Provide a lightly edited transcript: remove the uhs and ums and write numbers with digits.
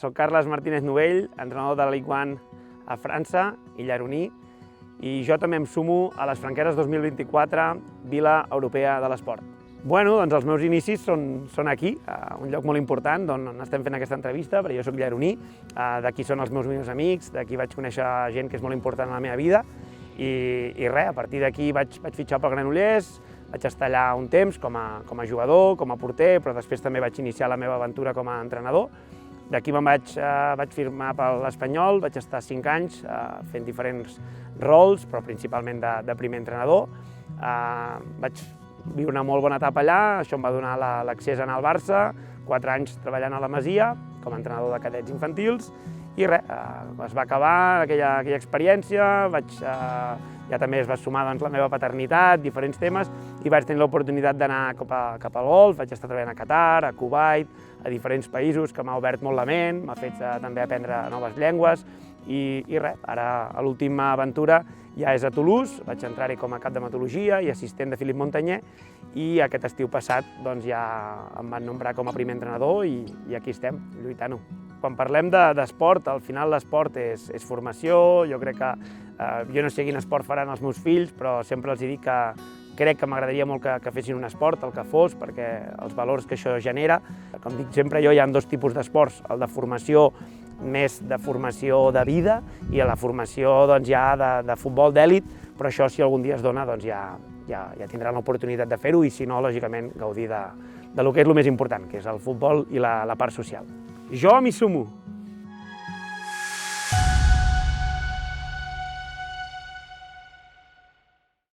soc Carles Martínez Novell, entrenador de la Ligue 1 a França i Lleroní, i jo també em sumo a les Franqueres 2024, Vila Europea de l'Esport. Bueno, doncs els meus inicis són aquí, un lloc molt important d'on estem fent aquesta entrevista, perquè jo soc lleroní, d'aquí són els meus millors amics, d'aquí vaig conèixer gent que és molt important en la meva vida, i res, a partir d'aquí vaig fitxar pel Granollers, vaig estar allà un temps com a jugador, com a porter, però després també vaig iniciar la meva aventura com a entrenador. D'aquí me'n vaig firmar per l'Espanyol, vaig estar 5 anys fent diferents rols, però principalment de primer entrenador. Vaig viure una molt bona etapa allà, això em va donar l'accés a anar al Barça, 4 anys treballant a la Masia com a entrenador de cadets infantils, i res, es va acabar aquella experiència, ja també es va sumar la meva paternitat, diferents temes, i vaig tenir l'oportunitat d'anar cap al golf, vaig estar treballant a Qatar, a Kuwait, a diferents països, que m'ha obert molt la ment, m'ha fet també aprendre noves llengües, i res, ara a l'última aventura ja és a Toulouse, vaig entrar-hi com a cap d'hematologia i assistent de Philippe Montagné, i aquest estiu passat doncs, ja em van nombrar com a primer entrenador i aquí estem, lluitant-ho. Quan parlem d'esport, al final l'esport és formació, jo crec que jo no sé quin esport faran els meus fills, però sempre els dic que crec que m'agradaria molt que fessin un esport, el que fos, perquè els valors que això genera. Com dic sempre jo, hi ha 2 tipus d'esports, el de formació, més de formació de vida, i la formació doncs, ja de futbol d'èlit, però això si algun dia es dona doncs, ja tindran l'oportunitat de fer-ho, i si no, lògicament, gaudir del que és el més important, que és el futbol i la part social. Jo m'hi sumo.